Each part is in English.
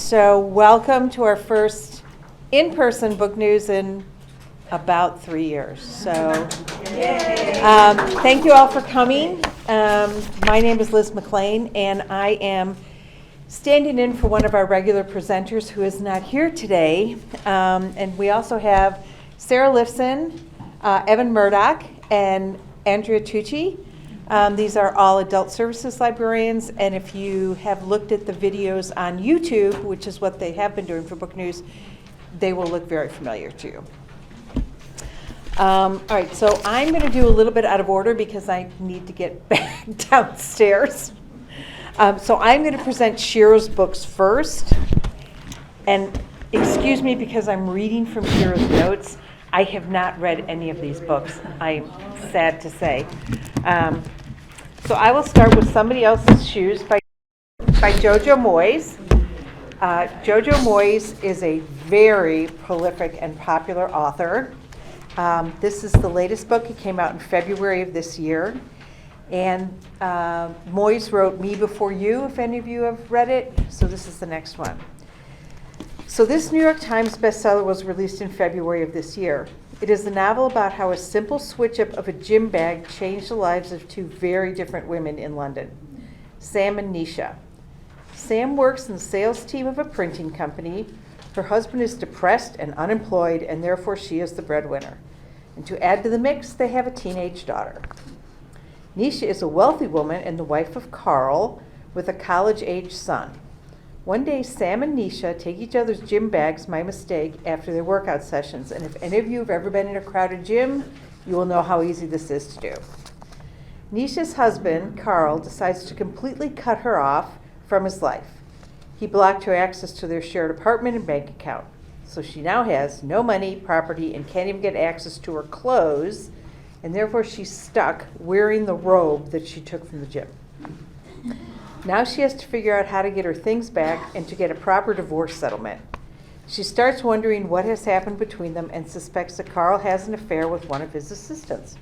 So welcome to our first in-person book news in about 3 years. So thank you all for coming. My name is Liz McLean, and I am standing in for one of our regular presenters who is not here today. And we also have Sarah Lifson, Evan Murdoch, and Andrea Tucci. These are all adult services librarians, and if you have looked at the videos on YouTube, which is what they have been doing for Book News, they will look very familiar to you. All right, so I'm going to do a little bit out of order because I need to get back downstairs. So I'm going to present Shiro's books first, and excuse me because I'm reading from Shiro's notes. I have not read any of these books, I'm sad to say. So I will start with Somebody Else's Shoes by Jojo Moyes. Jojo Moyes is a very prolific and popular author. This is the latest book. It came out in February of this year. And Moyes wrote Me Before You, if any of you have read it. So this is the next one. So this New York Times bestseller was released in February of this year. It is a novel about how a simple switch-up of a gym bag changed the lives of two very different women in London, Sam and Nisha. Sam works in the sales team of a printing company. Her husband is depressed and unemployed, and therefore she is the breadwinner. And to add to the mix, they have a teenage daughter. Nisha is a wealthy woman and the wife of Carl with a college-age son. One day, Sam and Nisha take each other's gym bags by mistake after their workout sessions. And if any of you have ever been in a crowded gym, you will know how easy this is to do. Nisha's husband, Carl, decides to completely cut her off from his life. He blocked her access to their shared apartment and bank account. So she now has no money, property, and can't even get access to her clothes. And therefore, she's stuck wearing the robe that she took from the gym. Now she has to figure out how to get her things back and to get a proper divorce settlement. She starts wondering what has happened between them and suspects that Carl has an affair with one of his assistants.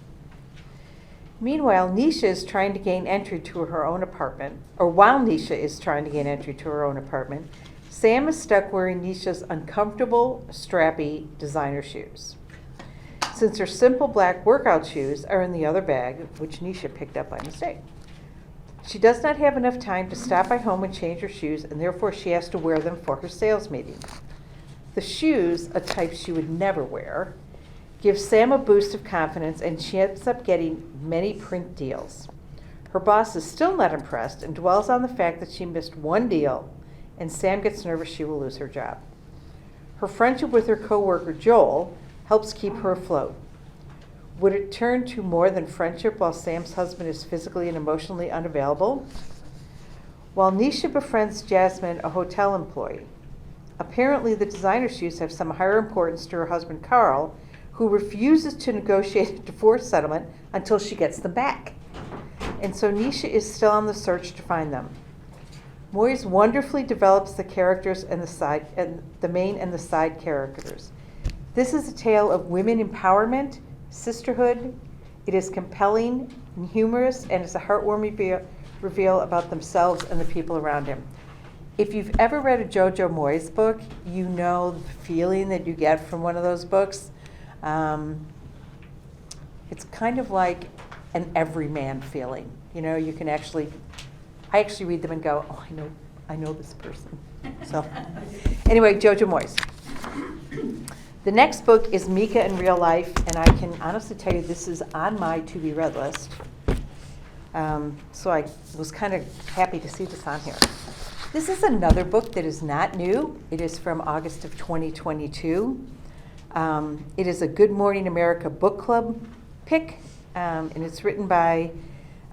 Meanwhile, Nisha is trying to gain entry to her own apartment, or while Nisha is trying to gain entry to her own apartment, Sam is stuck wearing Nisha's uncomfortable, strappy designer shoes. Since her simple black workout shoes are in the other bag, which Nisha picked up by mistake. She does not have enough time to stop by home and change her shoes, and therefore she has to wear them for her sales meeting. The shoes, a type she would never wear, give Sam a boost of confidence, and she ends up getting many print deals. Her boss is still not impressed and dwells on the fact that she missed one deal, and Sam gets nervous she will lose her job. Her friendship with her coworker Joel helps keep her afloat. Would it turn to more than friendship while Sam's husband is physically and emotionally unavailable? While Nisha befriends Jasmine, a hotel employee. Apparently, the designer shoes have some higher importance to her husband Carl, who refuses to negotiate a divorce settlement until she gets them back. And so Nisha is still on the search to find them. Moyes wonderfully develops the characters and the main and the side characters. This is a tale of women empowerment, sisterhood. It is compelling and humorous, and it's a heartwarming reveal about themselves and the people around him. If you've ever read a Jojo Moyes book, you know the feeling that you get from one of those books. It's kind of like an everyman feeling. You know, you can I actually read them and go, oh, I know this person. So anyway, Jojo Moyes. The next book is Mika in Real Life, and I can honestly tell you this is on my to-be-read list. So I was kind of happy to see this on here. This is another book that is not new. It is from August of 2022. It is a Good Morning America book club pick, and it's written by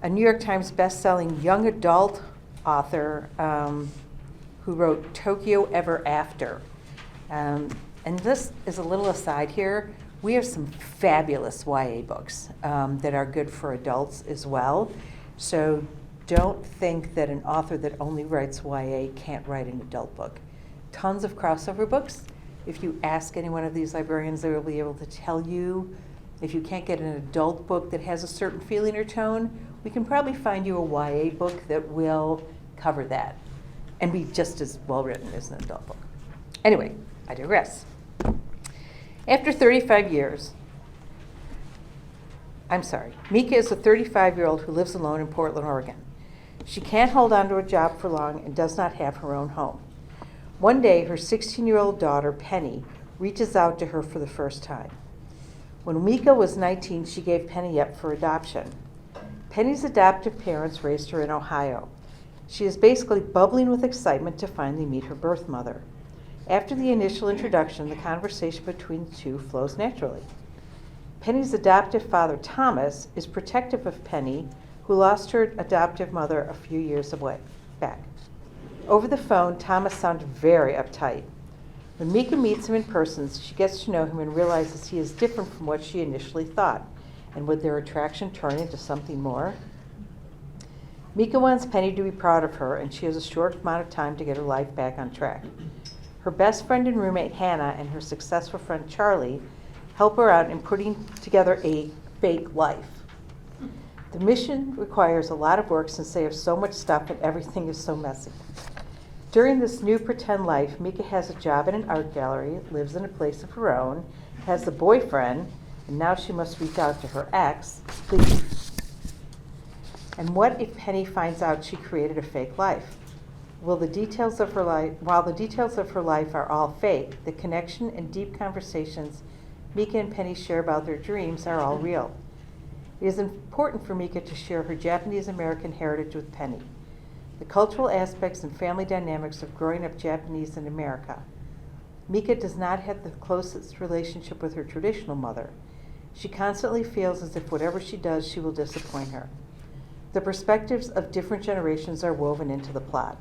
a New York Times best-selling young adult author who wrote Tokyo Ever After. And this is a little aside here. We have some fabulous YA books that are good for adults as well. So don't think that an author that only writes YA can't write an adult book. Tons of crossover books. If you ask any one of these librarians, they will be able to tell you. If you can't get an adult book that has a certain feeling or tone, we can probably find you a YA book that will cover that. and be just as well written as an adult book. Anyway, I digress. After 35 years, Mika is a 35-year-old who lives alone in Portland, Oregon. She can't hold on to a job for long and does not have her own home. One day, her 16-year-old daughter, Penny, reaches out to her for the first time. When Mika was 19, she gave Penny up for adoption. Penny's adoptive parents raised her in Ohio. She is basically bubbling with excitement to finally meet her birth mother. After the initial introduction, the conversation between the two flows naturally. Penny's adoptive father, Thomas, is protective of Penny, who lost her adoptive mother a few years back. Over the phone, Thomas sounded very uptight. When Mika meets him in person, she gets to know him and realizes he is different from what she initially thought. And would their attraction turn into something more? Mika wants Penny to be proud of her, and she has a short amount of time to get her life back on track. Her best friend and roommate, Hannah, and her successful friend, Charlie, help her out in putting together a fake life. The mission requires a lot of work since they have so much stuff and everything is so messy. During this new pretend life, Mika has a job in an art gallery, lives in a place of her own, has a boyfriend, and now she must reach out to her ex, please. And what if Penny finds out she created a fake life? While the details of her life are all fake, the connection and deep conversations Mika and Penny share about their dreams are all real. It is important for Mika to share her Japanese-American heritage with Penny, the cultural aspects and family dynamics of growing up Japanese in America. Mika does not have the closest relationship with her traditional mother. She constantly feels as if whatever she does, she will disappoint her. The perspectives of different generations are woven into the plot.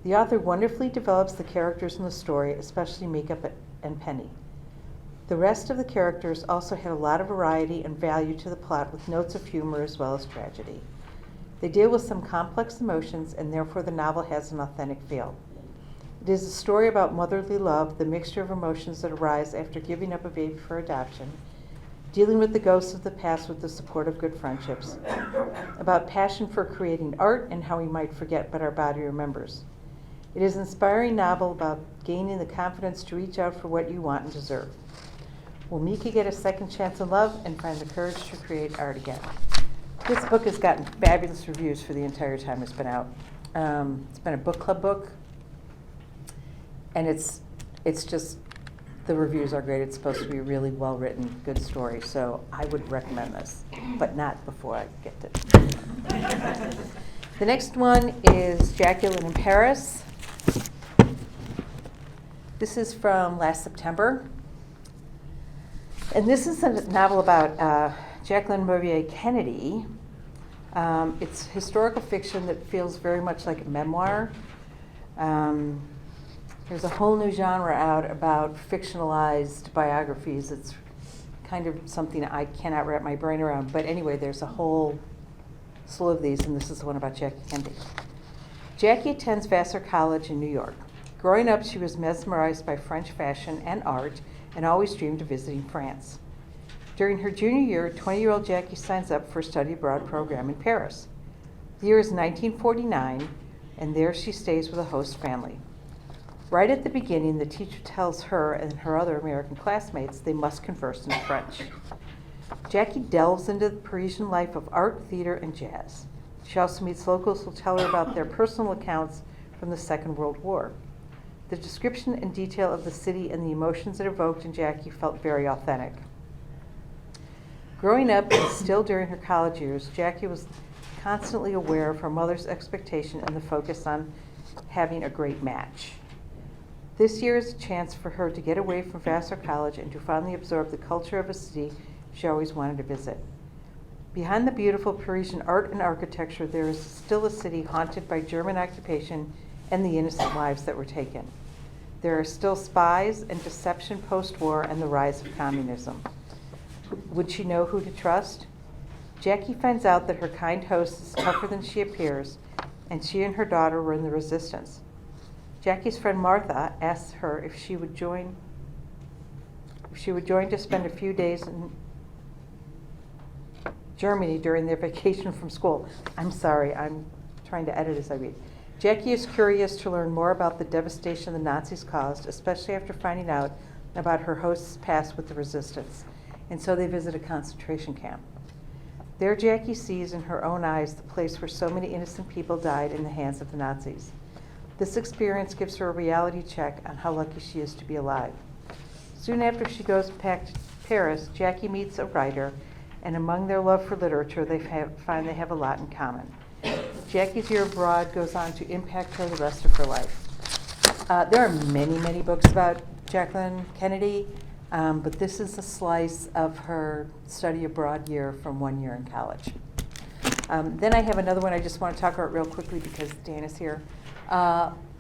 The author wonderfully develops the characters in the story, especially Mika and Penny. The rest of the characters also had a lot of variety and value to the plot, with notes of humor as well as tragedy. They deal with some complex emotions, and therefore the novel has an authentic feel. It is a story about motherly love, the mixture of emotions that arise after giving up a baby for adoption, dealing with the ghosts of the past with the support of good friendships, about passion for creating art and how we might forget but our body remembers. It is an inspiring novel about gaining the confidence to reach out for what you want and deserve. Will Mika get a second chance in love and find the courage to create art again? This book has gotten fabulous reviews for the entire time it's been out. It's been a book club book, and it's just, the reviews are great. It's supposed to be a really well-written, good story, so I would recommend this, but not before I get to The next one is Jacqueline in Paris. This is from last September. And this is a novel about Jacqueline Marie Kennedy. It's historical fiction that feels very much like a memoir. There's a whole new genre out about fictionalized biographies. It's kind of something I cannot wrap my brain around. But anyway, there's a whole slew of these, and this is the one about Jackie Kennedy. Jackie attends Vassar College in New York. Growing up, she was mesmerized by French fashion and art and always dreamed of visiting France. During her junior year, 20-year-old Jackie signs up for a study abroad program in Paris. The year is 1949, and there she stays with a host family. Right at the beginning, the teacher tells her and her other American classmates they must converse in French. Jackie delves into the Parisian life of art, theater, and jazz. She also meets locals who tell her about their personal accounts from the Second World War. The description and detail of the city and the emotions it evoked in Jackie felt very authentic. Growing up, and still during her college years, Jackie was constantly aware of her mother's expectation and the focus on having a great match. This year is a chance for her to get away from Vassar College and to finally absorb the culture of a city she always wanted to visit. Behind the beautiful Parisian art and architecture, there is still a city haunted by German occupation and the innocent lives that were taken. There are still spies and deception post-war and the rise of communism. Would she know who to trust? Jackie finds out that her kind host is tougher than she appears, and she and her daughter were in the resistance. Jackie's friend Martha asks her if she would join to spend a few days in Germany during their vacation from school. I'm sorry, I'm trying to edit as I read. Jackie is curious to learn more about the devastation the Nazis caused, especially after finding out about her host's past with the resistance. And so they visit a concentration camp. There Jackie sees in her own eyes the place where so many innocent people died in the hands of the Nazis. This experience gives her a reality check on how lucky she is to be alive. Soon after she goes back to Paris, Jackie meets a writer, and among their love for literature, they find they have a lot in common. Jackie's year abroad goes on to impact her the rest of her life. There are many, many books about Jacqueline Kennedy, but this is a slice of her study abroad year from 1 year in college. Then I have another one I just want to talk about real quickly because Dan is here.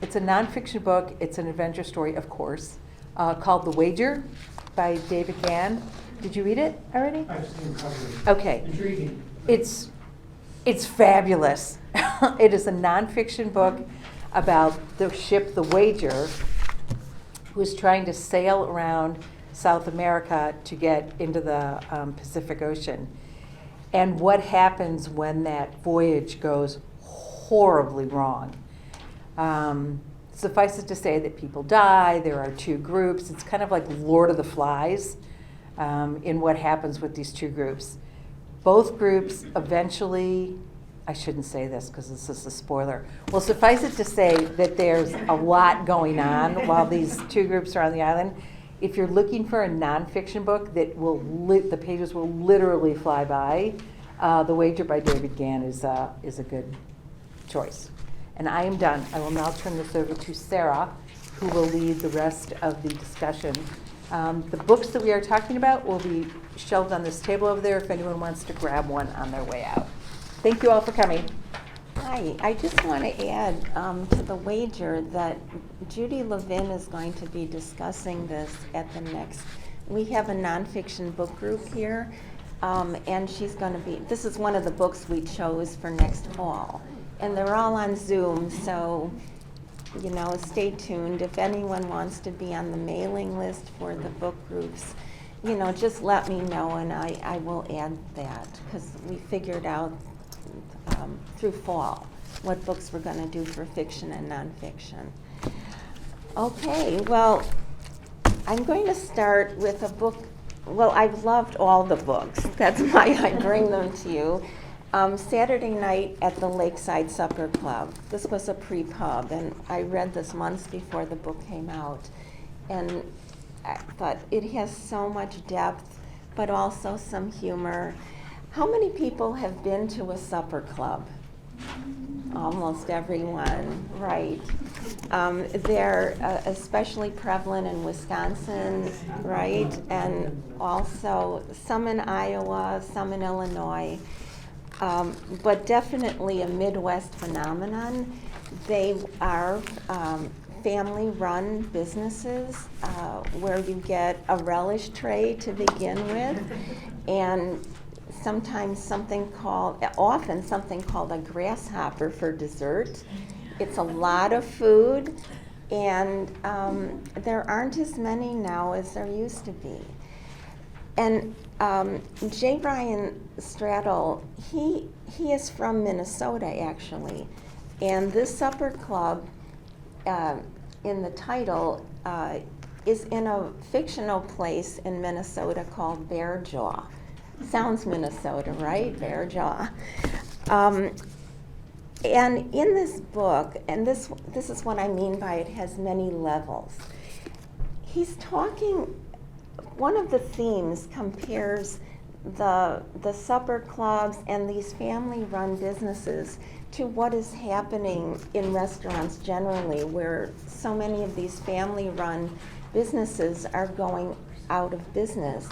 It's a nonfiction book. It's an adventure story, of course, called The Wager by David Gann. Did you read it already? I've seen the cover. Okay. Intriguing. It's fabulous. It is a nonfiction book about the ship The Wager, who is trying to sail around South America to get into the Pacific Ocean. And what happens when that voyage goes horribly wrong. Suffice it to say that people die, there are two groups. It's kind of like Lord of the Flies in what happens with these two groups. Both groups eventually, I shouldn't say this because this is a spoiler. Well, suffice it to say that there's a lot going on while these two groups are on the island. If you're looking for a nonfiction book that will the pages will literally fly by, The Wager by David Gann is a good choice. And I am done. I will now turn this over to Sarah, who will lead the rest of the discussion. The books that we are talking about will be shelved on this table over there if anyone wants to grab one on their way out. Thank you all for coming. Hi, I just want to add to The Wager that Judy Levin is going to be discussing this at the next, we have a nonfiction book group here, and she's going to be, this is one of the books we chose for next fall. And they're all on Zoom, so, you know, stay tuned. If anyone wants to be on the mailing list for the book groups, you know, just let me know and I will add that, because we figured out through fall what books we're going to do for fiction and nonfiction. Okay, well, I'm going to start with a book. Well, I've loved all the books. That's why I bring them to you. Saturday night at the Lakeside Supper Club. This was a pre-pub, and I read this months before the book came out. And I thought it has so much depth, but also some humor. How many people have been to a supper club? Almost everyone, right. They're especially prevalent in Wisconsin, right? And also some in Iowa, some in Illinois. But definitely a Midwest phenomenon. They are family-run businesses where you get a relish tray to begin with, and often something called a grasshopper for dessert. It's a lot of food, and there aren't as many now as there used to be. And J. Ryan Strattle, he is from Minnesota, actually. And this supper club, in the title, is in a fictional place in Minnesota called Bear Jaw. Sounds Minnesota, right? Bear Jaw. And in this book, and this is what I mean by it has many levels, he's talking. One of the themes compares the supper clubs and these family-run businesses to what is happening in restaurants generally, where so many of these family-run businesses are going out of business.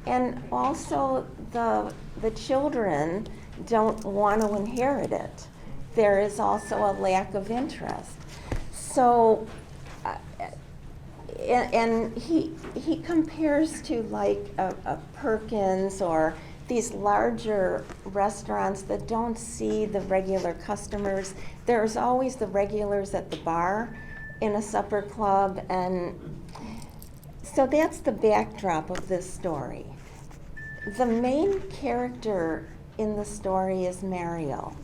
And also the children don't want to inherit it. There is also a lack of interest. So. And he compares to like a Perkins or these larger restaurants that don't see the regular customers. There's always the regulars at the bar in a supper club, and so that's the backdrop of this story. The main character in the story is Mariel,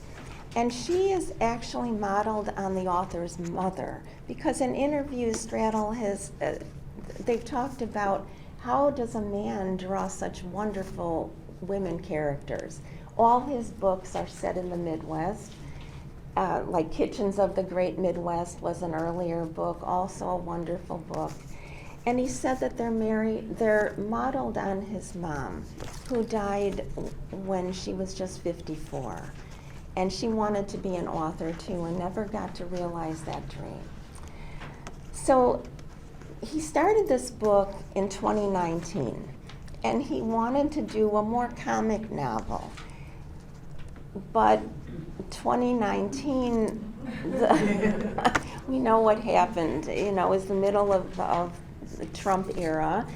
And she is actually modeled on the author's mother, because in interviews, Straddle has, they've talked about how does a man draw such wonderful women characters. All his books are set in the Midwest. Like Kitchens of the Great Midwest was an earlier book, also a wonderful book. And he said that they're modeled on his mom, who died when she was just 54. And she wanted to be an author too and never got to realize that dream. So he started this book in 2019, and he wanted to do a more comic novel. But 2019, we know what happened. You know, it was the middle of the Trump era.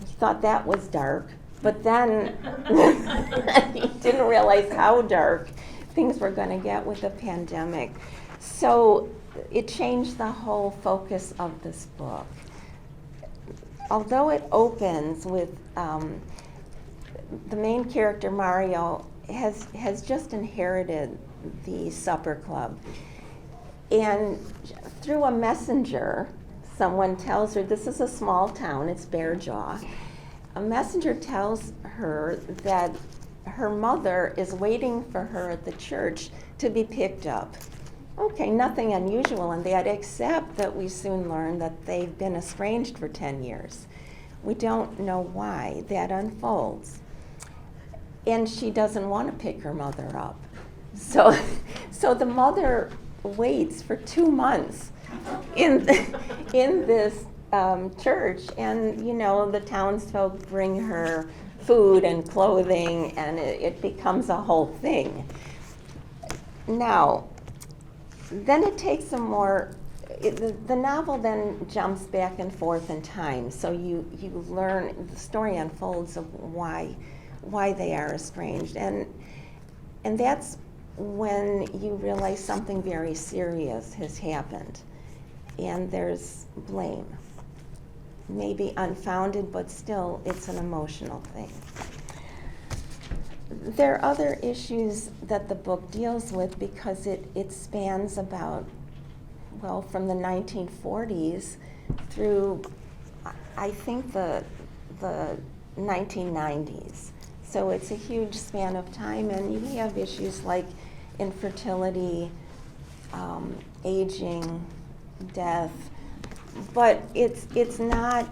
He thought that was dark, but then he didn't realize how dark things were going to get with the pandemic. So it changed the whole focus of this book. Although it opens with the main character, Mario, has just inherited the supper club. And through a messenger, someone tells her, this is a small town, it's Bearjaw. A messenger tells her that her mother is waiting for her at the church to be picked up. Okay, nothing unusual in that, except that we soon learn that they've been estranged for 10 years. We don't know why. That unfolds. And she doesn't want to pick her mother up. So the mother waits for 2 months in this church, and you know, the townsfolk bring her food and clothing, and it becomes a whole thing. Now, then it takes some more, the novel then jumps back and forth in time, so you learn, the story unfolds of why they are estranged, and that's when you realize something very serious has happened, and there's blame. Maybe unfounded, but still it's an emotional thing. There are other issues that the book deals with because it spans about, well, from the 1940s through, I think, the 1990s. So it's a huge span of time, and you have issues like infertility, aging, death, but it's not,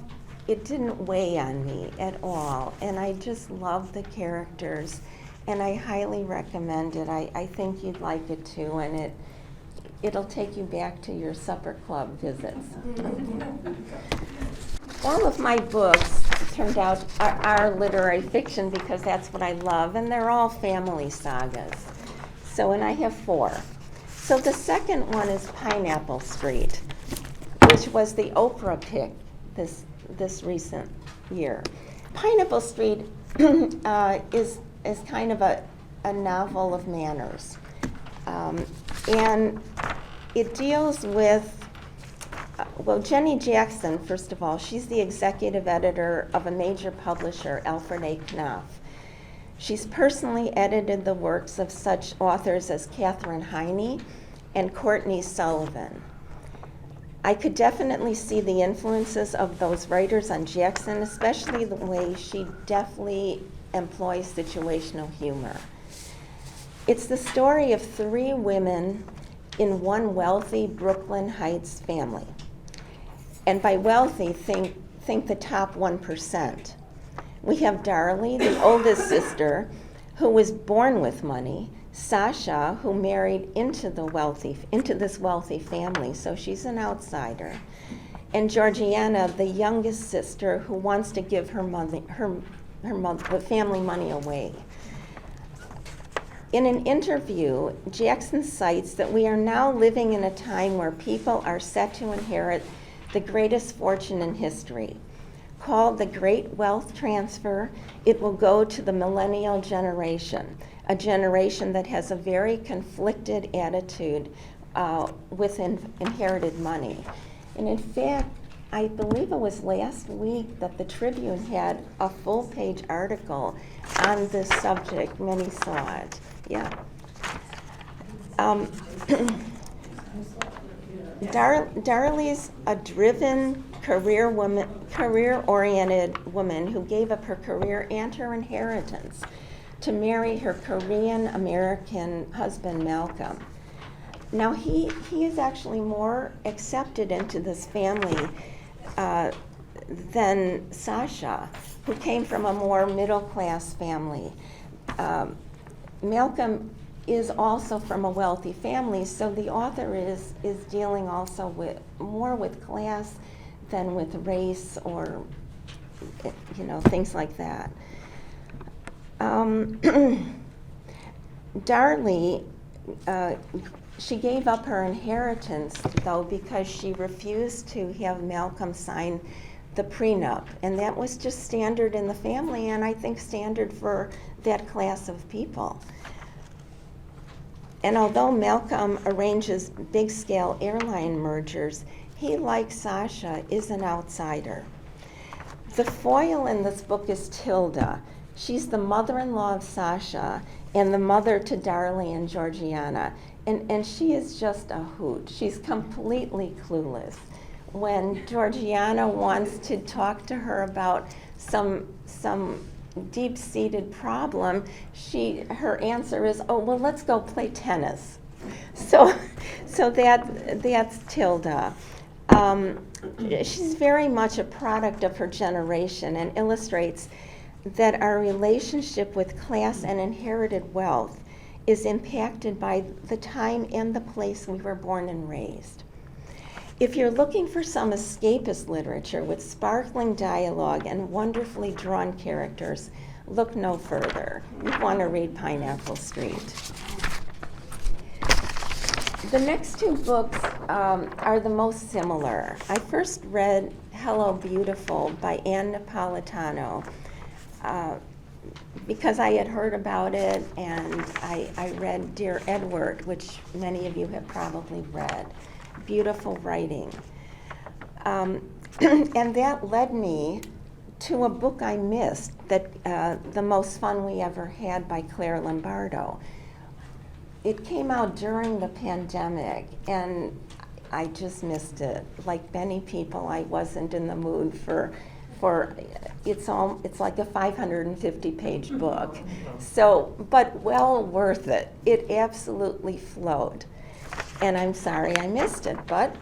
it didn't weigh on me at all, and I just love the characters, and I highly recommend it. I think you'd like it too, and it'll take you back to your supper club visits. All of my books turned out are literary fiction because that's what I love, and they're all family sagas. So, and I have 4. So the second one is Pineapple Street, which was the Oprah pick this recent year. Pineapple Street is kind of a novel of manners, and it deals with, well, Jenny Jackson, first of all, she's the executive editor of a major publisher, Alfred A. Knopf. She's personally edited the works of such authors as Katherine Heine and Courtney Sullivan. I could definitely see the influences of those writers on Jackson, especially the way she deftly employs situational humor. It's the story of 3 women in one wealthy Brooklyn Heights family. And by wealthy, think the top 1%. We have Darlie, the oldest sister, who was born with money, Sasha, who married into this wealthy family, so she's an outsider, and Georgiana, the youngest sister, who wants to give the family money away. In an interview, Jackson cites that we are now living in a time where people are set to inherit the greatest fortune in history. Called the Great Wealth Transfer, it will go to the millennial generation, a generation that has a very conflicted attitude with inherited money. And in fact, I believe it was last week that the Tribune had a full-page article on this subject. Many saw it. Yeah. Um, Darlie's a driven, career-oriented woman who gave up her career and her inheritance to marry her Korean-American husband, Malcolm. Now, he is actually more accepted into this family than Sasha, who came from a more middle-class family. Malcolm is also from a wealthy family, so the author is dealing also more with class than with race or things like that. Darlie, she gave up her inheritance though because she refused to have Malcolm sign the prenup, and that was just standard in the family, and I think standard for that class of people. And although Malcolm arranges big-scale airline mergers, he, like Sasha, is an outsider. The foil in this book is Tilda. She's the mother-in-law of Sasha and the mother to Darlie and Georgiana, and she is just a hoot. She's completely clueless. When Georgiana wants to talk to her about some deep-seated problem, her answer is, "Oh, well, let's go play tennis." So that's Tilda. She's very much a product of her generation and illustrates that our relationship with class and inherited wealth is impacted by the time and the place we were born and raised. If you're looking for some escapist literature with sparkling dialogue and wonderfully drawn characters, look no further. You want to read Pineapple Street. The next two books are the most similar. I first read Hello, Beautiful by Ann Napolitano because I had heard about it, and I read Dear Edward, which many of you have probably read. Beautiful writing. And that led me to a book I missed, The Most Fun We Ever Had by Claire Lombardo. It came out during the pandemic, and I just missed it. Like many people, I wasn't in the mood for it's like a 550-page book. So, but well worth it. It absolutely flowed. And I'm sorry I missed it, but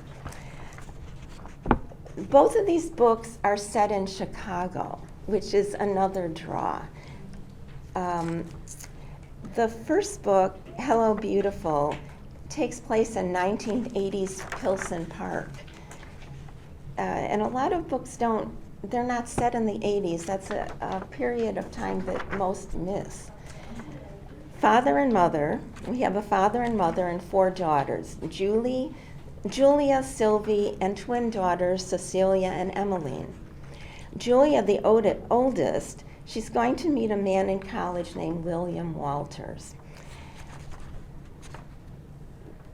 both of these books are set in Chicago, which is another draw. The first book, Hello, Beautiful, takes place in 1980s Pilsen Park. And a lot of books they're not set in the 80s. That's a period of time that most miss. Father and mother, we have a father and mother and 4 daughters, Julia, Sylvie, and twin daughters, Cecilia and Emmeline. Julia, the oldest, she's going to meet a man in college named William Walters.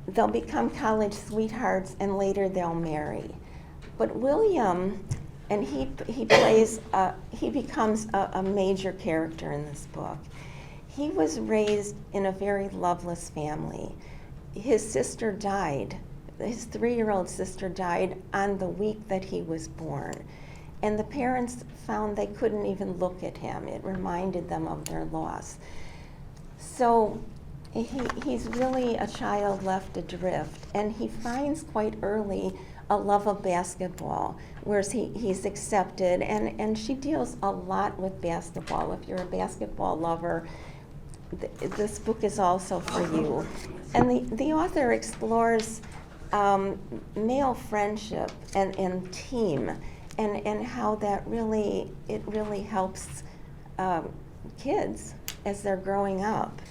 They'll become college sweethearts, and later they'll marry. But William, and he becomes a major character in this book. He was raised in a very loveless family. His sister died. His 3-year-old sister died on the week that he was born. And the parents found they couldn't even look at him. It reminded them of their loss. So he's really a child left adrift. And he finds quite early a love of basketball, where he's accepted. And she deals a lot with basketball. If you're a basketball lover, this book is also for you. And the author explores male friendship and team, and how that really helps kids as they're growing up.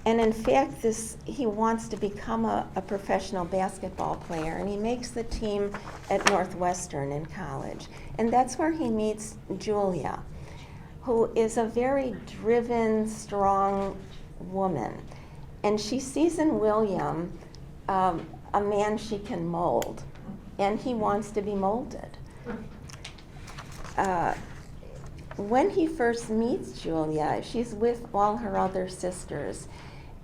And in fact, he wants to become a professional basketball player, and he makes the team at Northwestern in college. And that's where he meets Julia, who is a very driven, strong woman. And she sees in William a man she can mold, and he wants to be molded. When he first meets Julia, she's with all her other sisters,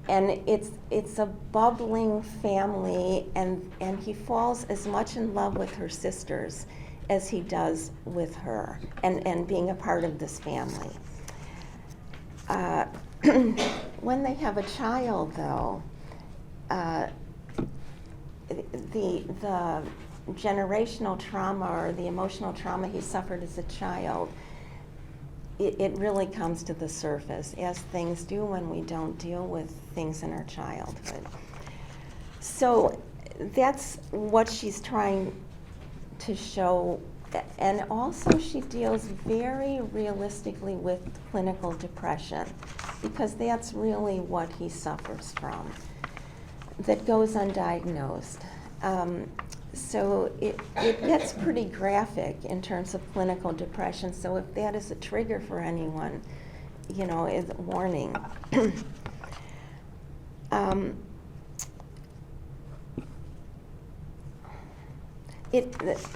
And it's a bubbling family, and he falls as much in love with her sisters as he does with her, and being a part of this family. When they have a child, though, the generational trauma or the emotional trauma he suffered as a child, it really comes to the surface, as things do when we don't deal with things in our childhood. So that's what she's trying to show. And also she deals very realistically with clinical depression, because that's really what he suffers from, that goes undiagnosed. So it gets pretty graphic in terms of clinical depression. So if that is a trigger for anyone, is a warning.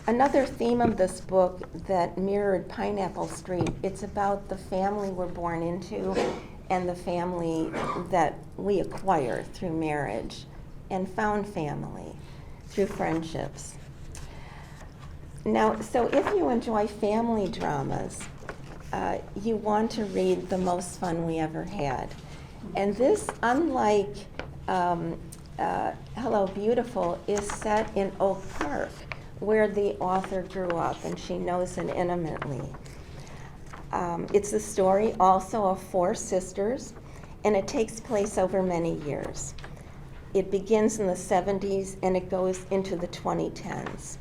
Another theme of this book that mirrored Pineapple Street, it's about the family we're born into and the family that we acquire through marriage, and found family through friendships. Now, so if you enjoy family dramas, you want to read The Most Fun We Ever Had. And this, unlike Hello Beautiful, is set in Oak Park, where the author grew up, and she knows it intimately. It's the story also of 4 sisters, and it takes place over many years. It begins in the 70s and it goes into the 2010s.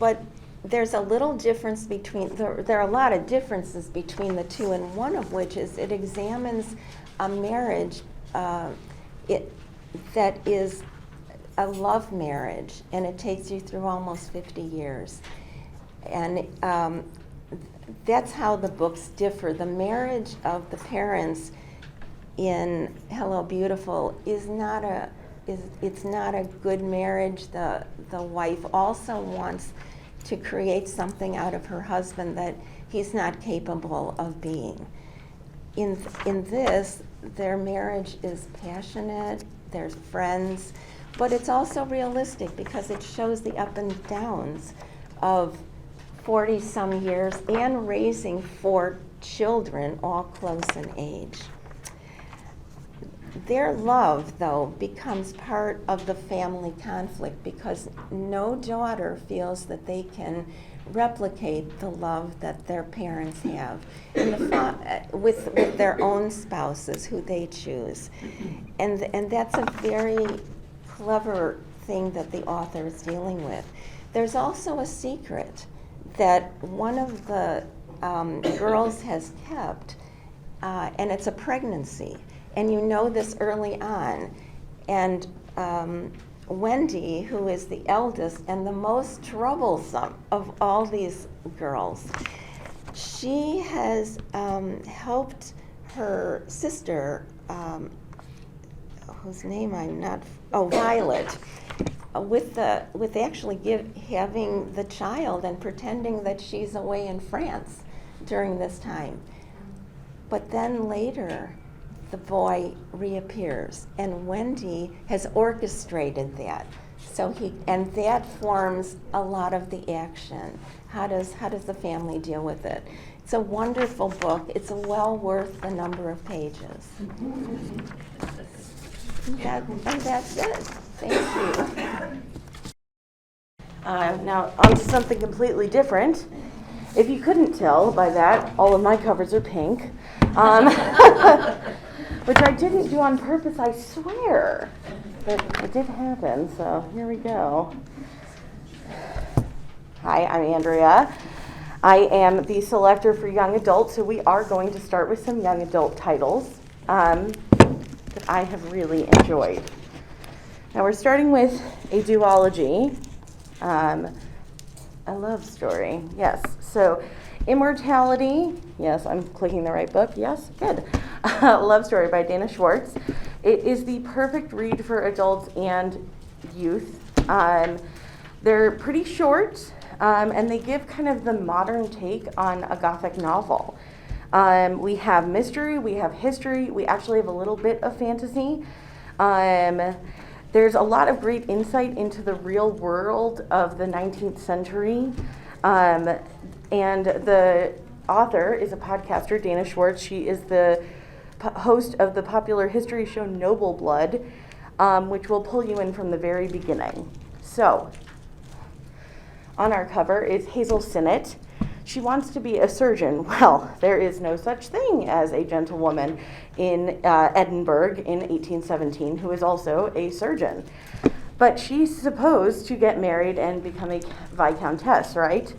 But there's a little difference between, there are a lot of differences between the two, and one of which is it examines a marriage that is a love marriage, and it takes you through almost 50 years. And that's how the books differ. The marriage of the parents in Hello Beautiful is not a good marriage. The wife also wants to create something out of her husband that he's not capable of being. In this, their marriage is passionate, they're friends, but it's also realistic because it shows the up and downs of 40-some years and raising 4 children, all close in age. Their love, though, becomes part of the family conflict because no daughter feels that they can replicate the love that their parents have with their own spouses who they choose. And that's a very clever thing that the author is dealing with. There's also a secret that one of the girls has kept, and it's a pregnancy. And you know this early on. And Wendy, who is the eldest and the most troublesome of all these girls, she has helped her sister, whose name I'm not, Violet, with actually having the child and pretending that she's away in France during this time. But then later, the boy reappears, and Wendy has orchestrated that. And that forms a lot of the action. How does the family deal with it? It's a wonderful book. It's well worth the number of pages. And that's it. Thank you. Now, on to something completely different. If you couldn't tell by that, all of my covers are pink. Which I didn't do on purpose, I swear. But it did happen, so here we go. Hi, I'm Andrea. I am the selector for young adults, so we are going to start with some young adult titles that I have really enjoyed. Now we're starting with a duology, a love story, yes. So Immortality, yes, I'm clicking the right book, yes, good. Love Story by Dana Schwartz. It is the perfect read for adults and youth. They're pretty short, and they give kind of the modern take on a Gothic novel. We have mystery, we have history, we actually have a little bit of fantasy. There's a lot of great insight into the real world of the 19th century. And the author is a podcaster, Dana Schwartz. She is the host of the popular history show Noble Blood, which will pull you in from the very beginning. So, on our cover is Hazel Sinnott. She wants to be a surgeon. Well, there is no such thing as a gentlewoman in Edinburgh in 1817 who is also a surgeon. But she's supposed to get married and become a viscountess, right?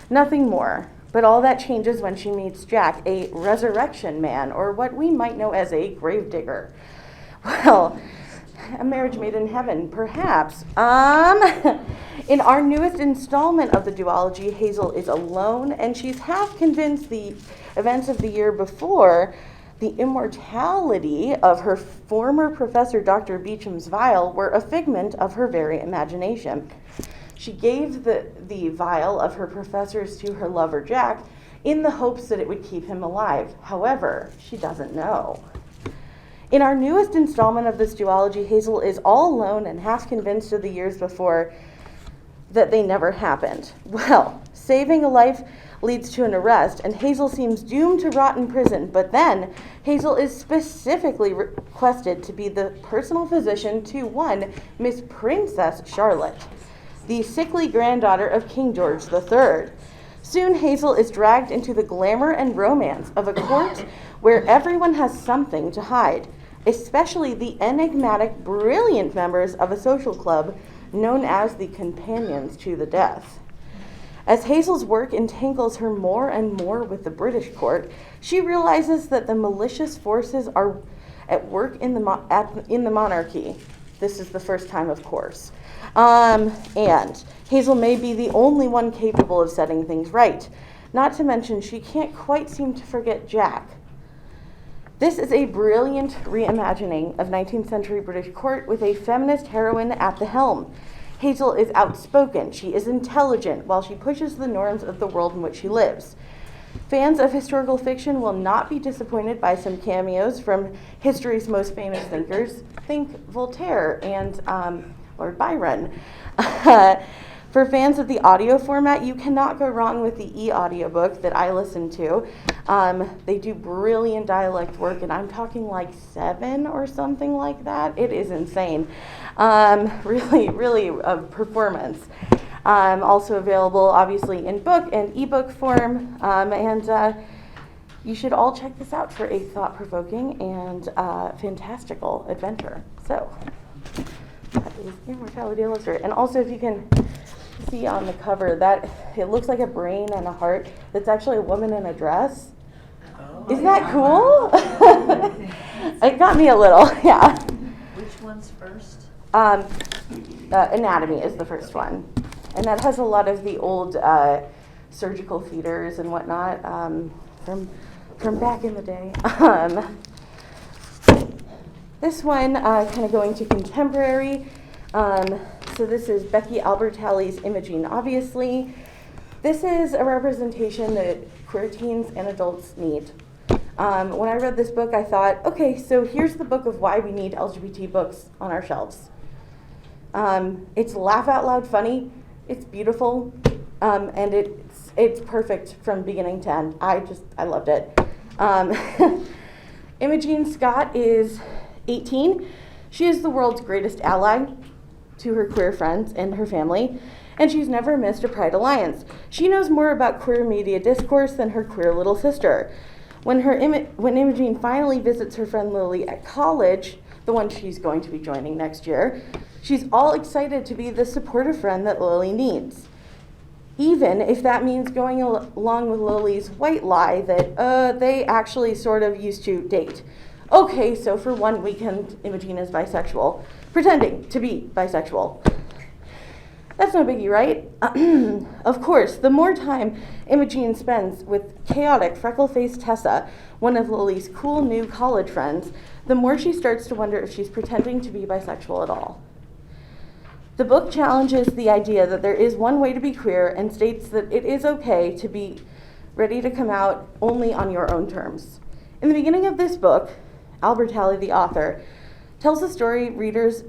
Nothing more. But all that changes when she meets Jack, a resurrection man, or what we might know as a gravedigger. Well, a marriage made in heaven, perhaps. In our newest installment of the duology, Hazel is alone, and she's half convinced the events of the year before, the immortality of her former professor, Dr. Beecham's vial, were a figment of her very imagination. She gave the vial of her professor's to her lover, Jack, in the hopes that it would keep him alive. However, she doesn't know. In our newest installment of this duology, Hazel is all alone and half convinced of the years before that they never happened. Well, saving a life leads to an arrest, and Hazel seems doomed to rot in prison, but then Hazel is specifically requested to be the personal physician to one Miss Princess Charlotte, the sickly granddaughter of King George III. Soon Hazel is dragged into the glamour and romance of a court where everyone has something to hide, especially the enigmatic, brilliant members of a social club known as the Companions to the Death. As Hazel's work entangles her more and more with the British court, she realizes that the malicious forces are at work in the monarchy. This is the first time, of course. And Hazel may be the only one capable of setting things right. Not to mention, she can't quite seem to forget Jack. This is a brilliant reimagining of 19th century British court with a feminist heroine at the helm. Hazel is outspoken, she is intelligent, while she pushes the norms of the world in which she lives. Fans of historical fiction will not be disappointed by some cameos from history's most famous thinkers. Think Voltaire and Lord Byron. For fans of the audio format, you cannot go wrong with the e-audiobook that I listen to. They do brilliant dialect work, and I'm talking like 7 or something like that. It is insane. Really a performance. Also available, obviously, in book and ebook form. And you should all check this out for a thought-provoking and fantastical adventure. So, that is Immortality Illustrated. And also, if you can see on the cover, that it looks like a brain and a heart. That's actually a woman in a dress. Oh, isn't that cool? It got me a little, yeah. Which one's first? Anatomy is the first one. And that has a lot of the old surgical theaters and whatnot from back in the day. This one, kind of going to contemporary. So this is Becky Albertalli's Imogen, obviously. This is a representation that queer teens and adults need. When I read this book, I thought, okay, so here's the book of why we need LGBT books on our shelves. It's laugh out loud funny, it's beautiful, and it's perfect from beginning to end. I loved it. Imogen Scott is 18. She is the world's greatest ally to her queer friends and her family, and she's never missed a Pride Alliance. She knows more about queer media discourse than her queer little sister. When Imogen finally visits her friend Lily at college, the one she's going to be joining next year, she's all excited to be the supportive friend that Lily needs, even if that means going along with Lily's white lie that they actually sort of used to date. Okay, so for one weekend, Imogen is bisexual, pretending to be bisexual. That's no biggie, right? Of course, the more time Imogen spends with chaotic, freckle-faced Tessa, one of Lily's cool new college friends, the more she starts to wonder if she's pretending to be bisexual at all. The book challenges the idea that there is one way to be queer and states that it is okay to be ready to come out only on your own terms. In the beginning of this book, Immortality, the author, tells the story readers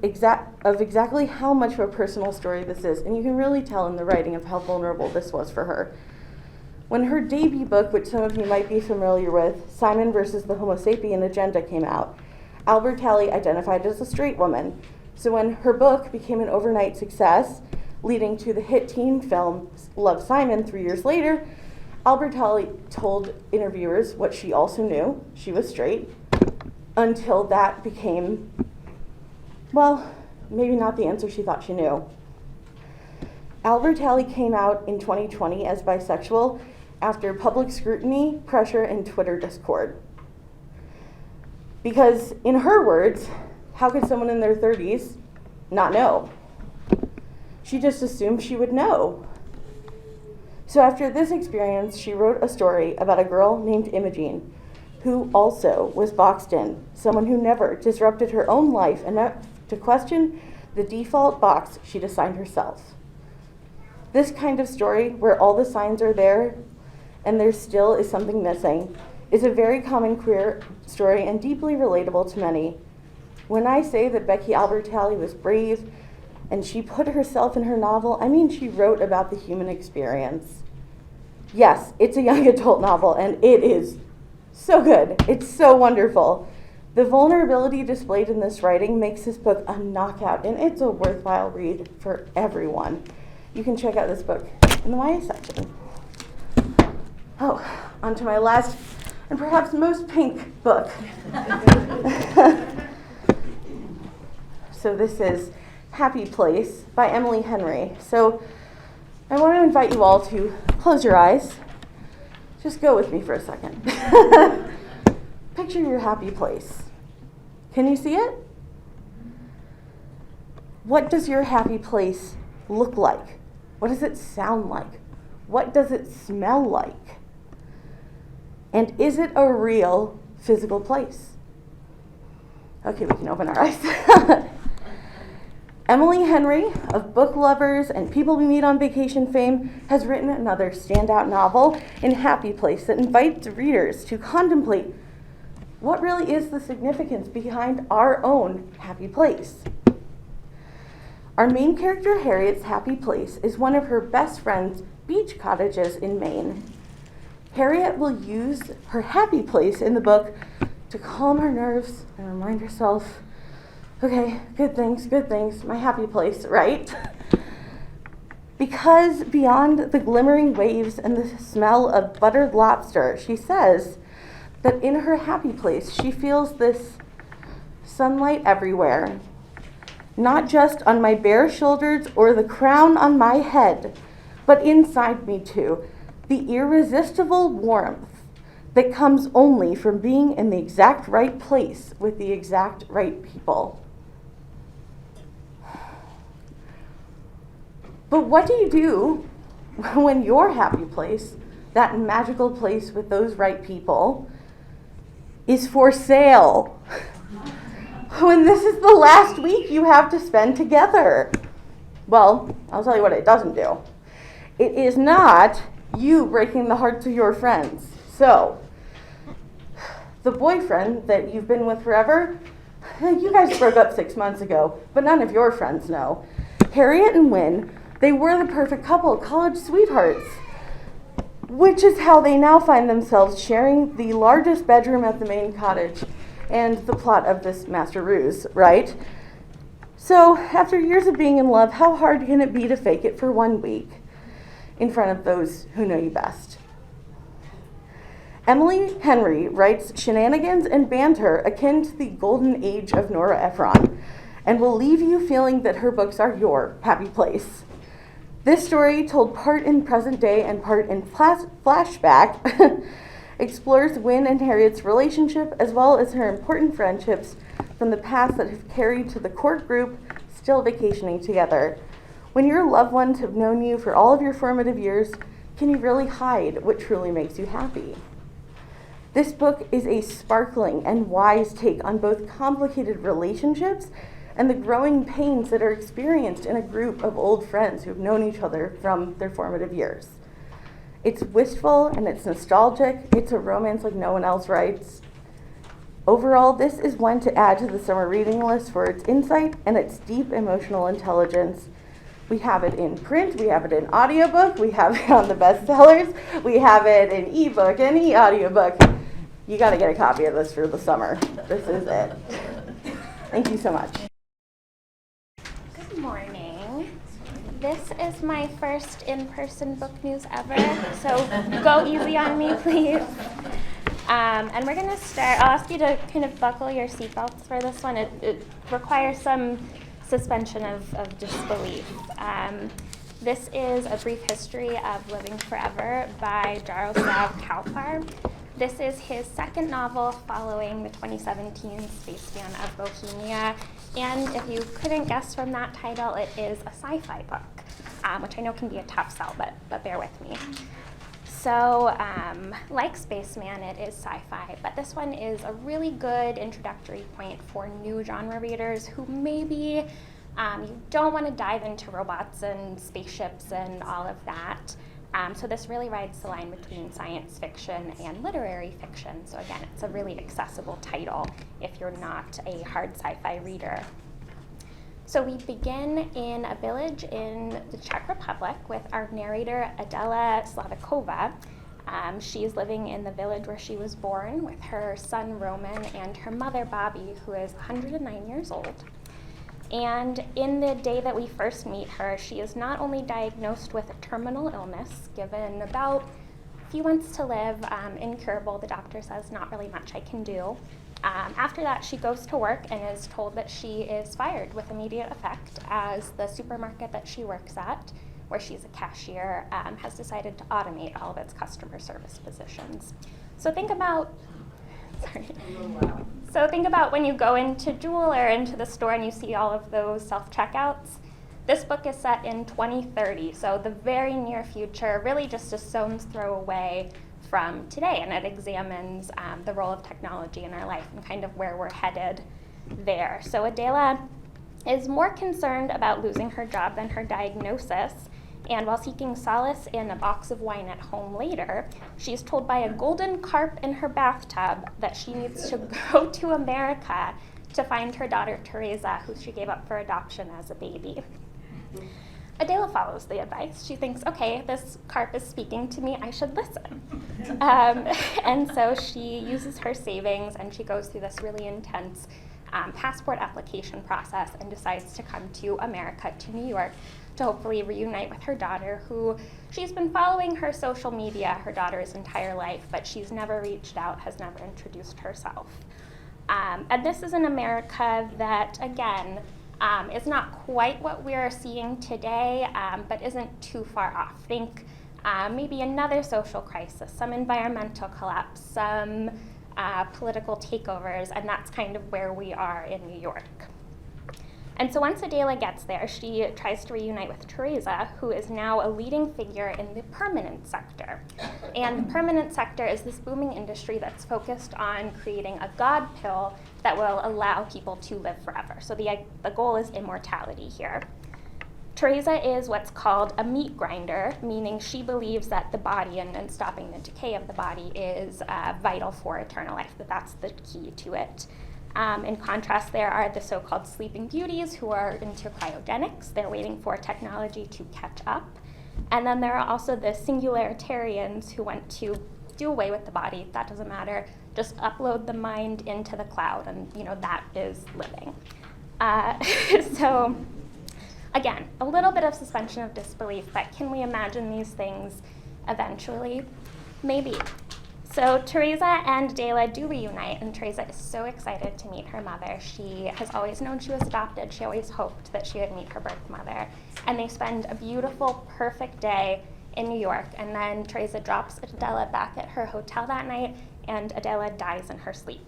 of exactly how much of a personal story this is, and you can really tell in the writing of how vulnerable this was for her. When her debut book, which some of you might be familiar with, Simon versus the Homo sapien Agenda, came out, Immortality identified as a straight woman. So when her book became an overnight success, leading to the hit teen film Love, Simon 3 years later, Immortality told interviewers what she also knew, she was straight, until that became, well, maybe not the answer she thought she knew. Immortality came out in 2020 as bisexual after public scrutiny, pressure, and Twitter discord. Because in her words, how could someone in their 30s not know? She just assumed she would know. So after this experience, she wrote a story about a girl named Imogen, who also was boxed in, someone who never disrupted her own life enough to question the default box she'd assigned herself. This kind of story, where all the signs are there and there still is something missing, is a very common queer story and deeply relatable to many. When I say that Becky Immortality was brave and she put herself in her novel, I mean she wrote about the human experience. Yes, it's a young adult novel, and it is so good. It's so wonderful. The vulnerability displayed in this writing makes this book a knockout, and it's a worthwhile read for everyone. You can check out this book in the YA section. Oh, on to my last and perhaps most pink book. So this is Happy Place by Emily Henry. So I want to invite you all to close your eyes. Just go with me for a second. Picture your happy place. Can you see it? What does your happy place look like? What does it sound like? What does it smell like? And is it a real physical place? Okay, we can open our eyes. Emily Henry, of book lovers and people we meet on vacation fame, has written another standout novel in Happy Place that invites readers to contemplate what really is the significance behind our own happy place. Our main character, Harriet's happy place, is one of her best friend's beach cottages in Maine. Harriet will use her happy place in the book to calm her nerves and remind herself, okay, good things, my happy place, right? Because beyond the glimmering waves and the smell of buttered lobster, she says that in her happy place, she feels this sunlight everywhere, not just on my bare shoulders or the crown on my head, but inside me too, the irresistible warmth that comes only from being in the exact right place with the exact right people. But what do you do when your happy place, that magical place with those right people, is for sale? When this is the last week you have to spend together? Well, I'll tell you what it doesn't do. It is not you breaking the hearts of your friends. So, the boyfriend that you've been with forever, you guys broke up 6 months ago, but none of your friends know. Harriet and Wynne, they were the perfect couple, college sweethearts, which is how they now find themselves sharing the largest bedroom at the main cottage and the plot of this master ruse, right? So, after years of being in love, how hard can it be to fake it for 1 week in front of those who know you best? Emily Henry writes shenanigans and banter akin to the golden age of Nora Ephron, and will leave you feeling that her books are your happy place. This story, told part in present day and part in flashback, explores Wynne and Harriet's relationship as well as her important friendships from the past that have carried to the court group still vacationing together. When your loved ones have known you for all of your formative years, can you really hide what truly makes you happy? This book is a sparkling and wise take on both complicated relationships and the growing pains that are experienced in a group of old friends who've known each other from their formative years. It's wistful and it's nostalgic. It's a romance like no one else writes. Overall, this is one to add to the summer reading list for its insight and its deep emotional intelligence. We have it in print, we have it in audiobook, we have it on the bestsellers, we have it in ebook and e-audiobook. You got to get a copy of this for the summer. This is it. Thank you so much. Good morning. This is my first in-person book news ever, so go easy on me, please. And we're going to start. I'll ask you to kind of buckle your seatbelts for this one. It requires some suspension of disbelief. This is A Brief History of Living Forever by Jaroslav Kalpar. This is his second novel following the 2017 Space Jam of Bohemia. And if you couldn't guess from that title, it is a sci-fi book, which I know can be a tough sell, but bear with me. So, like Spaceman, it is sci-fi, but this one is a really good introductory point for new genre readers who maybe you don't want to dive into robots and spaceships and all of that. So this really rides the line between science fiction and literary fiction. So again, it's a really accessible title if you're not a hard sci-fi reader. So we begin in a village in the Czech Republic with our narrator, Adela Slavikova. She's living in the village where she was born with her son, Roman, and her mother, Bobby, who is 109 years old. And in the day that we first meet her, she is not only diagnosed with a terminal illness, given about a few months to live, incurable. The doctor says not really much I can do. After that, she goes to work and is told that she is fired with immediate effect, as the supermarket that she works at, where she's a cashier, has decided to automate all of its customer service positions. So think about when you go into Jewel or into the store and you see all of those self-checkouts. This book is set in 2030, so the very near future, really just a stone's throw away from today, and it examines the role of technology in our life and kind of where we're headed there. So Adela is more concerned about losing her job than her diagnosis, and while seeking solace in a box of wine at home later, she's told by a golden carp in her bathtub that she needs to go to America to find her daughter Teresa, who she gave up for adoption as a baby. Adela follows the advice. She thinks, okay, this carp is speaking to me, I should listen. And so she uses her savings and she goes through this really intense passport application process and decides to come to America, to New York, to hopefully reunite with her daughter, who she's been following her social media her daughter's entire life, but she's never reached out, has never introduced herself. And this is an America that, again, is not quite what we're seeing today, but isn't too far off. Think maybe another social crisis, some environmental collapse, some political takeovers, and that's kind of where we are in New York. And so once Adela gets there, she tries to reunite with Teresa, who is now a leading figure in the permanent sector. And the permanent sector is this booming industry that's focused on creating a God pill that will allow people to live forever. So the goal is immortality here. Teresa is what's called a meat grinder, meaning she believes that the body and stopping the decay of the body is vital for eternal life, that's the key to it. In contrast, there are the so-called sleeping beauties who are into cryogenics. They're waiting for technology to catch up. And then there are also the singularitarians who want to do away with the body. That doesn't matter. Just upload the mind into the cloud, and that is living. So again, a little bit of suspension of disbelief, but can we imagine these things eventually? Maybe. So Teresa and Adela do reunite, and Teresa is so excited to meet her mother. She has always known she was adopted. She always hoped that she would meet her birth mother. And they spend a beautiful, perfect day in New York. And then Teresa drops Adela back at her hotel that night, and Adela dies in her sleep.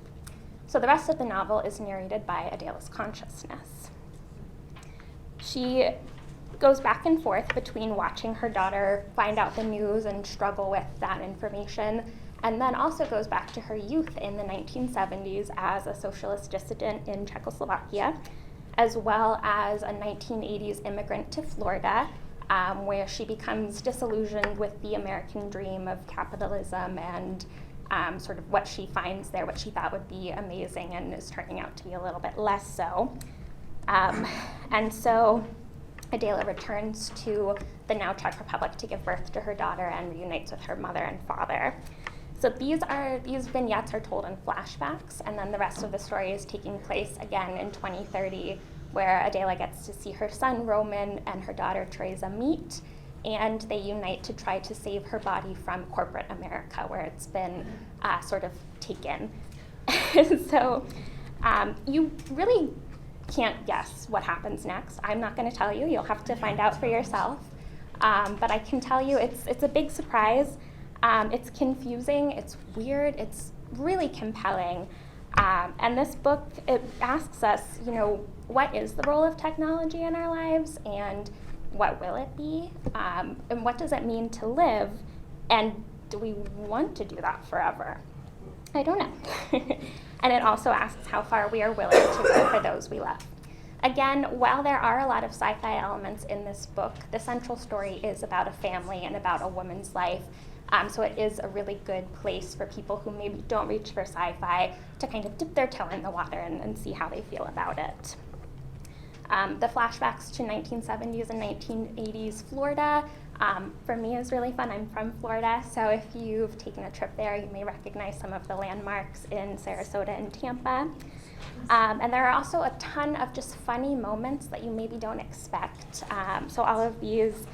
So the rest of the novel is narrated by Adela's consciousness. She goes back and forth between watching her daughter find out the news and struggle with that information, and then also goes back to her youth in the 1970s as a socialist dissident in Czechoslovakia, as well as a 1980s immigrant to Florida, where she becomes disillusioned with the American dream of capitalism and sort of what she finds there, what she thought would be amazing, and is turning out to be a little bit less so. And so Adela returns to the now Czech Republic to give birth to her daughter and reunites with her mother and father. So these vignettes are told in flashbacks, and then the rest of the story is taking place again in 2030, where Adela gets to see her son Roman and her daughter Teresa meet, and they unite to try to save her body from corporate America, where it's been sort of taken. So you really can't guess what happens next. I'm not going to tell you. You'll have to find out for yourself. But I can tell you it's a big surprise. It's confusing. It's weird. It's really compelling. And this book, it asks us, what is the role of technology in our lives, and what will it be? And what does it mean to live? And do we want to do that forever? I don't know. And it also asks how far we are willing to go for those we love. Again, while there are a lot of sci-fi elements in this book, the central story is about a family and about a woman's life. So it is a really good place for people who maybe don't reach for sci-fi to kind of dip their toe in the water and see how they feel about it. The flashbacks to 1970s and 1980s Florida, for me, is really fun. I'm from Florida, so if you've taken a trip there, you may recognize some of the landmarks in Sarasota and Tampa. And there are also a ton of just funny moments that you maybe don't expect. So all of these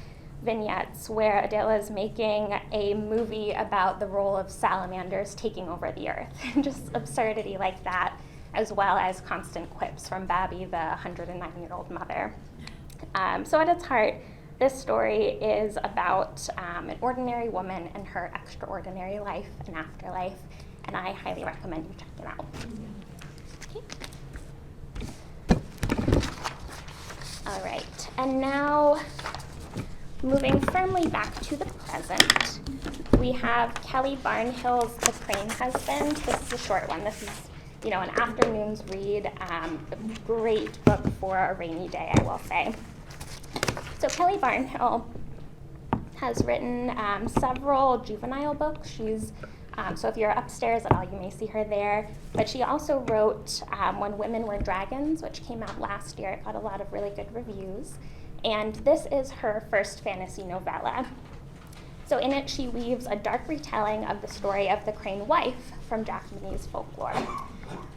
vignettes where Adela is making a movie about the role of salamanders taking over the earth, just absurdity like that, as well as constant quips from Babby, the 109-year-old mother. So at its heart, this story is about an ordinary woman and her extraordinary life and afterlife, and I highly recommend you check it out. Okay. All right, and now moving firmly back to the present, we have Kelly Barnhill's The Crane Husband. This is a short one. This is an afternoon's read. A great book for a rainy day, I will say. So Kelly Barnhill has written several juvenile books. She's so if you're upstairs at all, you may see her there. But she also wrote When Women Were Dragons, which came out last year. It got a lot of really good reviews. And this is her first fantasy novella. So in it, she weaves a dark retelling of the story of the crane wife from Japanese folklore.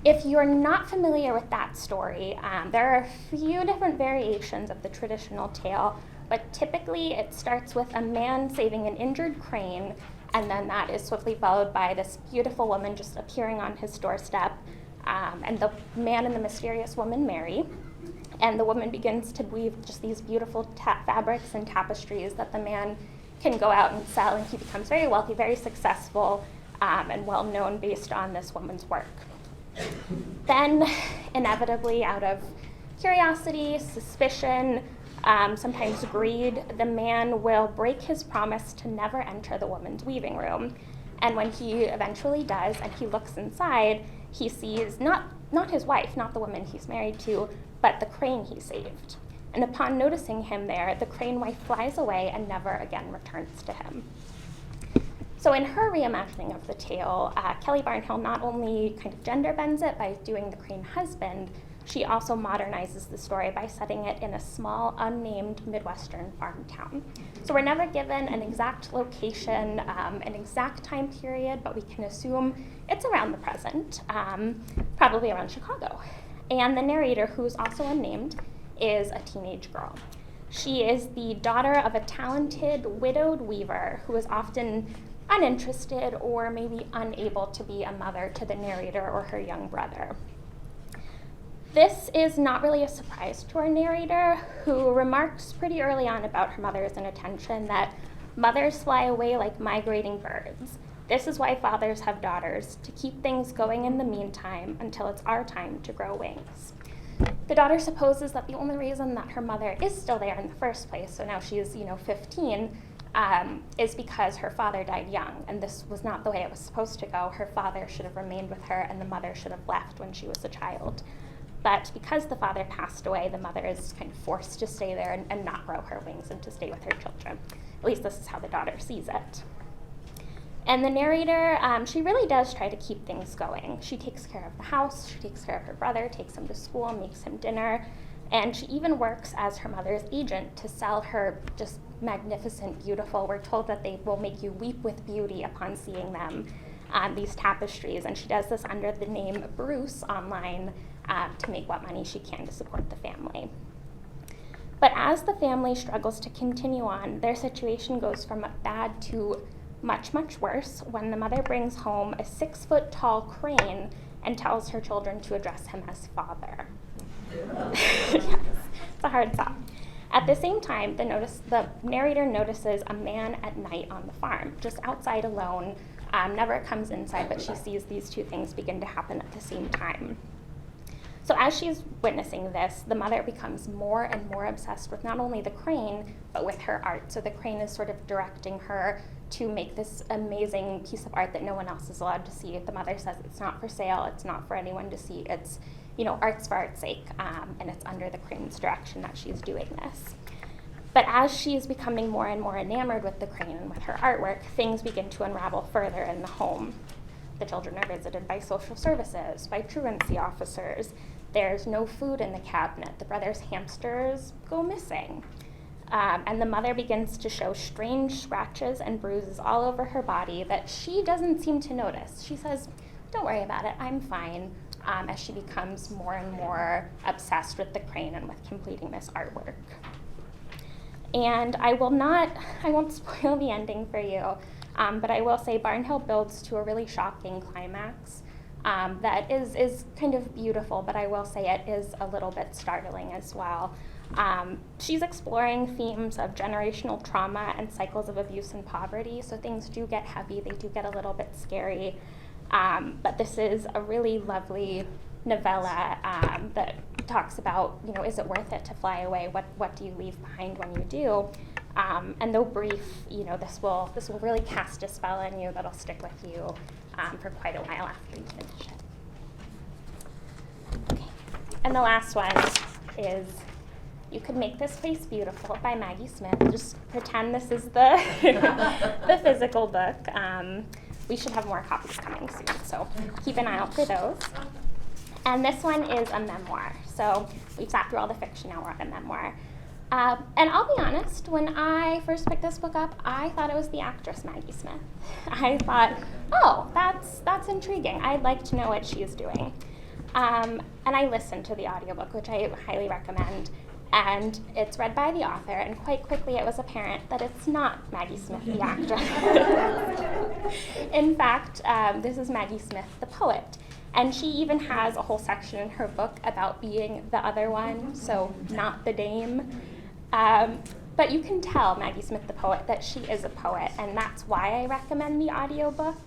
If you're not familiar with that story, there are a few different variations of the traditional tale, but typically it starts with a man saving an injured crane, and then that is swiftly followed by this beautiful woman just appearing on his doorstep, and the man and the mysterious woman marry. And the woman begins to weave just these beautiful fabrics and tapestries that the man can go out and sell, and he becomes very wealthy, very successful, and well known based on this woman's work. Then, inevitably, out of curiosity, suspicion, sometimes greed, the man will break his promise to never enter the woman's weaving room. And when he eventually does, and he looks inside, he sees not his wife, not the woman he's married to, but the crane he saved. And upon noticing him there, the crane wife flies away and never again returns to him. So in her reimagining of the tale, Kelly Barnhill not only kind of gender bends it by doing the crane husband, she also modernizes the story by setting it in a small, unnamed Midwestern farm town. So we're never given an exact location, an exact time period, but we can assume it's around the present, probably around Chicago. And the narrator, who's also unnamed, is a teenage girl. She is the daughter of a talented, widowed weaver who is often uninterested or maybe unable to be a mother to the narrator or her young brother. This is not really a surprise to our narrator, who remarks pretty early on about her mother's inattention that mothers fly away like migrating birds. This is why fathers have daughters, to keep things going in the meantime until it's our time to grow wings. The daughter supposes that the only reason that her mother is still there in the first place, so now she's 15, is because her father died young, and this was not the way it was supposed to go. Her father should have remained with her, and the mother should have left when she was a child. But because the father passed away, the mother is kind of forced to stay there and not grow her wings and to stay with her children. At least this is how the daughter sees it. And the narrator, she really does try to keep things going. She takes care of the house, she takes care of her brother, takes him to school, makes him dinner, and she even works as her mother's agent to sell her just magnificent, beautiful, we're told that they will make you weep with beauty upon seeing them, these tapestries. And she does this under the name Bruce online to make what money she can to support the family. But as the family struggles to continue on, their situation goes from bad to much, much worse when the mother brings home a 6-foot-tall crane and tells her children to address him as father. Yes, it's a hard sell. At the same time, the narrator notices a man at night on the farm, just outside alone, never comes inside, but she sees these two things begin to happen at the same time. So as she's witnessing this, the mother becomes more and more obsessed with not only the crane, but with her art. So the crane is sort of directing her to make this amazing piece of art that no one else is allowed to see. The mother says it's not for sale, it's not for anyone to see, it's, art's for art's sake, and it's under the crane's direction that she's doing this. But as she's becoming more and more enamored with the crane and with her artwork, things begin to unravel further in the home. The children are visited by social services, by truancy officers. There's no food in the cabinet. The brother's hamsters go missing. And the mother begins to show strange scratches and bruises all over her body that she doesn't seem to notice. She says, "Don't worry about it, I'm fine," as she becomes more and more obsessed with the crane and with completing this artwork. And I won't spoil the ending for you, but I will say Barnhill builds to a really shocking climax that is kind of beautiful, but I will say it is a little bit startling as well. She's exploring themes of generational trauma and cycles of abuse and poverty, so things do get heavy, they do get a little bit scary, but this is a really lovely novella that talks about, is it worth it to fly away? What do you leave behind when you do? And though brief, this will really cast a spell on you that'll stick with you for quite a while after you finish it. Okay. And the last one is You Could Make This Place Beautiful by Maggie Smith. Just pretend this is the the physical book. We should have more copies coming soon, so keep an eye out for those. And this one is a memoir. So we've sat through all the fiction, now we're on a memoir. And I'll be honest, when I first picked this book up, I thought it was the actress Maggie Smith. I thought, oh, that's intriguing. I'd like to know what she's doing. And I listened to the audiobook, which I highly recommend. And it's read by the author, and quite quickly it was apparent that it's not Maggie Smith, the actress. In fact, this is Maggie Smith, the poet. And she even has a whole section in her book about being the other one, so not the dame. But you can tell, Maggie Smith, the poet, that she is a poet, and that's why I recommend the audiobook.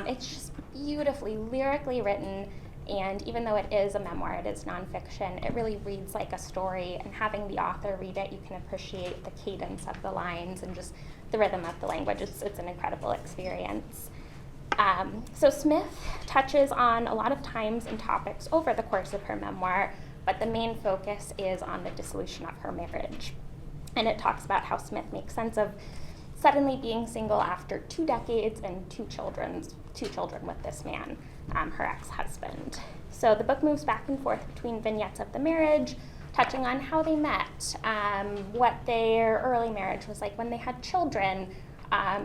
It's just beautifully, lyrically written, and even though it is a memoir, it is nonfiction, it really reads like a story, and having the author read it, you can appreciate the cadence of the lines and just the rhythm of the language. It's an incredible experience. So Smith touches on a lot of times and topics over the course of her memoir, but the main focus is on the dissolution of her marriage. And it talks about how Smith makes sense of suddenly being single after 2 decades and two children with this man, her ex-husband. So the book moves back and forth between vignettes of the marriage, touching on how they met, what their early marriage was like when they had children,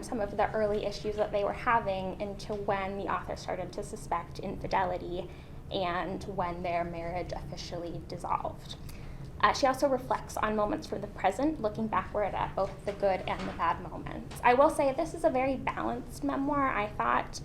some of the early issues that they were having, into when the author started to suspect infidelity and when their marriage officially dissolved. She also reflects on moments from the present, looking backward at both the good and the bad moments. I will say this is a very balanced memoir, I thought.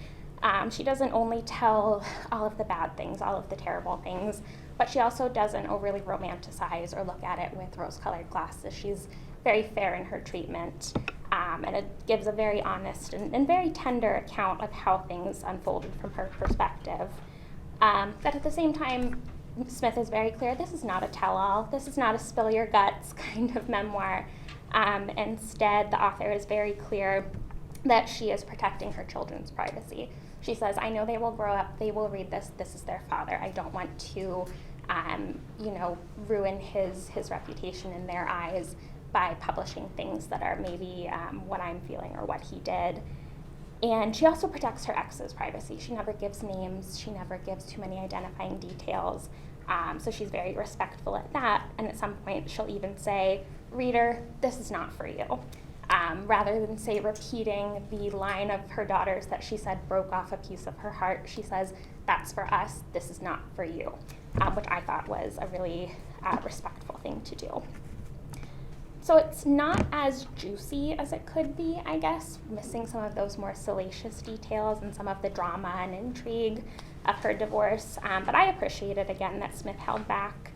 She doesn't only tell all of the bad things, all of the terrible things, but she also doesn't overly romanticize or look at it with rose-colored glasses. She's very fair in her treatment, and it gives a very honest and very tender account of how things unfolded from her perspective. But at the same time, Smith is very clear, this is not a tell-all, this is not a spill your guts kind of memoir. Instead, the author is very clear that she is protecting her children's privacy. She says, I know they will grow up, they will read this is their father. I don't want to ruin his reputation in their eyes by publishing things that are maybe what I'm feeling or what he did. And she also protects her ex's privacy. She never gives names. She never gives too many identifying details. So she's very respectful at that. And at some point, she'll even say, reader, this is not for you. Rather than, say, repeating the line of her daughters that she said broke off a piece of her heart, she says, that's for us, this is not for you, which I thought was a really respectful thing to do. So it's not as juicy as it could be, I guess, missing some of those more salacious details and some of the drama and intrigue of her divorce. But I appreciated, again, that Smith held back.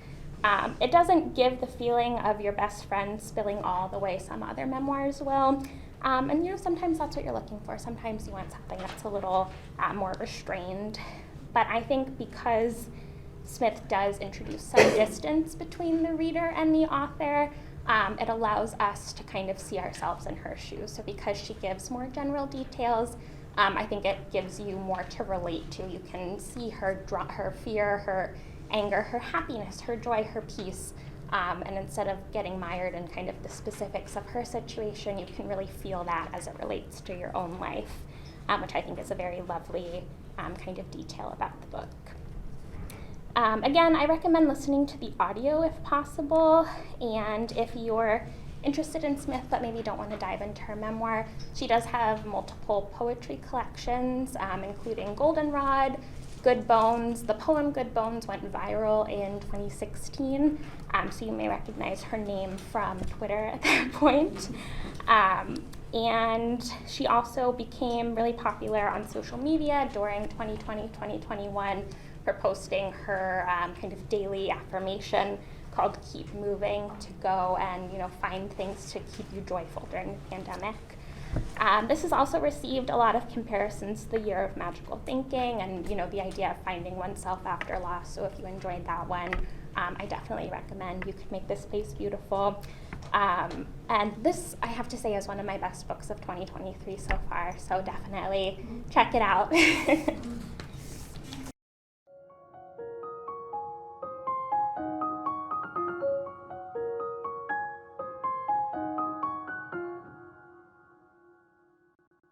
It doesn't give the feeling of your best friend spilling all the way some other memoirs will. And sometimes that's what you're looking for. Sometimes you want something that's a little more restrained. But I think because Smith does introduce some distance between the reader and the author, it allows us to kind of see ourselves in her shoes. So because she gives more general details, I think it gives you more to relate to. You can see her fear, her anger, her happiness, her joy, her peace. And instead of getting mired in kind of the specifics of her situation, you can really feel that as it relates to your own life, which I think is a very lovely kind of detail about the book. Again, I recommend listening to the audio if possible, and if you're interested in Smith but maybe don't want to dive into her memoir, she does have multiple poetry collections, including Goldenrod, Good Bones. The poem Good Bones went viral in 2016, so you may recognize her name from Twitter at that point. And she also became really popular on social media during 2020-2021 for posting her kind of daily affirmation called Keep Moving, to go and find things to keep you joyful during the pandemic. This has also received a lot of comparisons to the Year of Magical Thinking and the idea of finding oneself after loss. So if you enjoyed that one, I definitely recommend You Could Make This Place Beautiful. And this, I have to say, is one of my best books of 2023 so far, so definitely check it out.